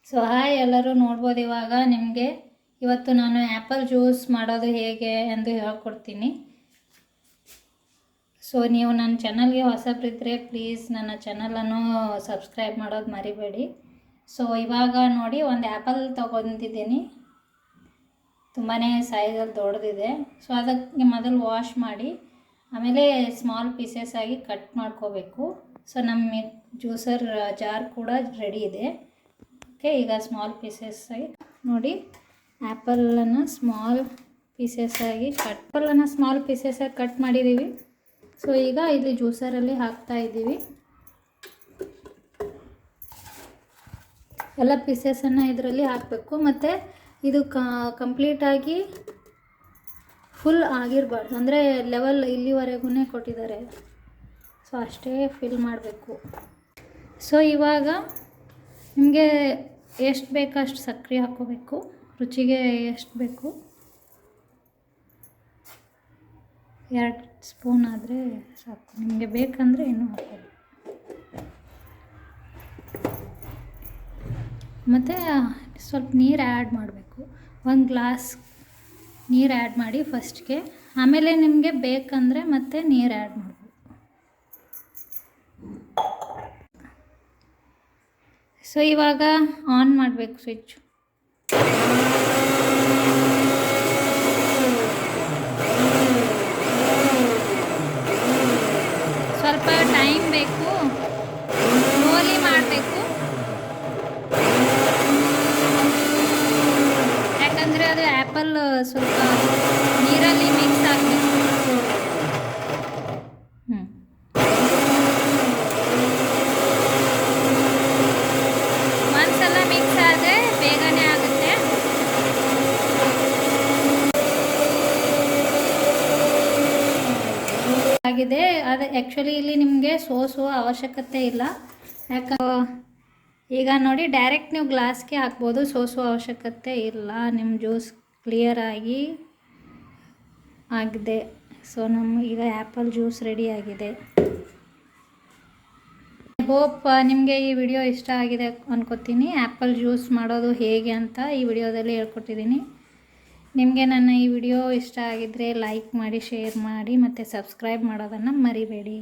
So hi ಎಲ್ಲರೂ ನೋಡ್ಬೋದು. ಇವಾಗ ನಿಮಗೆ ಇವತ್ತು ನಾನು ಆ್ಯಪಲ್ ಜ್ಯೂಸ್ ಮಾಡೋದು ಹೇಗೆ ಎಂದು ಹೇಳ್ಕೊಡ್ತೀನಿ. ಸೊ ನೀವು ನನ್ನ ಚಾನಲ್ಗೆ ಹೊಸಬ್ರಿದ್ದರೆ ಪ್ಲೀಸ್ ನನ್ನ ಚಾನಲನ್ನು ಸಬ್ಸ್ಕ್ರೈಬ್ ಮಾಡೋದು ಮರಿಬೇಡಿ. ಸೊ ಇವಾಗ ನೋಡಿ ಒಂದು ಆ್ಯಪಲ್ ತೊಗೊಂಡಿದ್ದೀನಿ, ತುಂಬಾ ಸೈಜಲ್ಲಿ ದೊಡ್ಡದಿದೆ. ಸೊ ಅದಕ್ಕೆ ಮೊದಲು ವಾಶ್ ಮಾಡಿ ಆಮೇಲೆ ಸ್ಮಾಲ್ ಪೀಸಸ್ ಆಗಿ ಕಟ್ ಮಾಡ್ಕೋಬೇಕು. ಸೊ ನಮ್ಮ ಜ್ಯೂಸರ್ ಜಾರ್ ಕೂಡ ರೆಡಿ ಇದೆ. ಓಕೆ, ಈಗ ಸ್ಮಾಲ್ ಪೀಸಸ್ ಆಗಿ ನೋಡಿ ಆ್ಯಪಲನ್ನು ಸ್ಮಾಲ್ ಪೀಸಸ್ ಆಗಿ ಕಟ್ ಮಾಡಿದ್ದೀವಿ. ಸೊ ಈಗ ಇಲ್ಲಿ ಜ್ಯೂಸರಲ್ಲಿ ಹಾಕ್ತಾ ಇದ್ದೀವಿ. ಎಲ್ಲ ಪೀಸಸನ್ನು ಇದರಲ್ಲಿ ಹಾಕಬೇಕು. ಮತ್ತು ಇದು ಕಂಪ್ಲೀಟಾಗಿ ಫುಲ್ ಆಗಿರಬಾರ್ದು, ಅಂದರೆ ಲೆವೆಲ್ ಇಲ್ಲಿವರೆಗೂ ಕೊಟ್ಟಿದ್ದಾರೆ. ಸೊ ಅಷ್ಟೇ ಫಿಲ್ ಮಾಡಬೇಕು. ಸೊ ಇವಾಗ ನಿಮಗೆ ಎಷ್ಟು ಬೇಕೋ ಅಷ್ಟು ಸಕ್ಕರೆ ಹಾಕ್ಕೋಬೇಕು. ರುಚಿಗೆ ಎಷ್ಟು ಬೇಕು 2 ಸ್ಪೂನ್ ಆದರೆ ಸಾಕು. ನಿಮಗೆ ಬೇಕಂದರೆ ಇನ್ನೂ ಹಾಕ್ಬೋದು. ಮತ್ತು ಸ್ವಲ್ಪ ನೀರು ಆ್ಯಡ್ ಮಾಡಬೇಕು. 1 ಗ್ಲಾಸ್ ನೀರು ಆ್ಯಡ್ ಮಾಡಿ ಫಸ್ಟ್ಗೆ, ಆಮೇಲೆ ನಿಮಗೆ ಬೇಕಂದರೆ ಮತ್ತೆ ನೀರು ಆ್ಯಡ್ ಮಾಡಬೇಕು. ಸೊ ಇವಾಗ ಆನ್ ಮಾಡಬೇಕು ಸ್ವಿಚ್. ಸ್ವಲ್ಪ ಟೈಮ್ ಬೇಕು, ಸ್ಲೋಲಿ ಮಾಡಬೇಕು, ಯಾಕಂದರೆ ಅದು ಆ್ಯಪಲ್ ಸ್ವಲ್ಪ ನೀರಲ್ಲಿ ಮಿಕ್ಸ್ ಆಗಬೇಕು. ಒಂದ್ಸಲ ಮಿಕ್ಸ್ ಆದರೆ ಬೇಗನೆ ಆಗುತ್ತೆ. ಆಗಿದೆ. ಅದು ಆ್ಯಕ್ಚುಲಿ ಇಲ್ಲಿ ನಿಮಗೆ ಸೋಸುವ ಅವಶ್ಯಕತೆ ಇಲ್ಲ. ಈಗ ನೋಡಿ ಡೈರೆಕ್ಟ್ ನೀವು ಗ್ಲಾಸ್ಗೆ ಹಾಕ್ಬೋದು, ಸೋಸುವ ಅವಶ್ಯಕತೆ ಇಲ್ಲ. ನಿಮ್ಮ ಜ್ಯೂಸ್ ಕ್ಲಿಯರಾಗಿ ಆಗಿದೆ. ಸೊ ಈಗ ಆ್ಯಪಲ್ ಜ್ಯೂಸ್ ರೆಡಿ ಆಗಿದೆ. ಹೋಪ್ ನಿಮಗೆ ಈ ವಿಡಿಯೋ ಇಷ್ಟ ಆಗಿದೆ ಅನ್ಕೋತೀನಿ. ಆ್ಯಪಲ್ ಜ್ಯೂಸ್ ಮಾಡೋದು ಹೇಗೆ ಅಂತ ಈ ವಿಡಿಯೋದಲ್ಲಿ ಹೇಳ್ಕೊಟ್ಟಿದ್ದೀನಿ. ನಿಮಗೆ ನನ್ನ ಈ ವಿಡಿಯೋ ಇಷ್ಟ ಆಗಿದ್ದರೆ ಲೈಕ್ ಮಾಡಿ, ಶೇರ್ ಮಾಡಿ ಮತ್ತು ಸಬ್ಸ್ಕ್ರೈಬ್ ಮಾಡೋದನ್ನು ಮರಿಬೇಡಿ.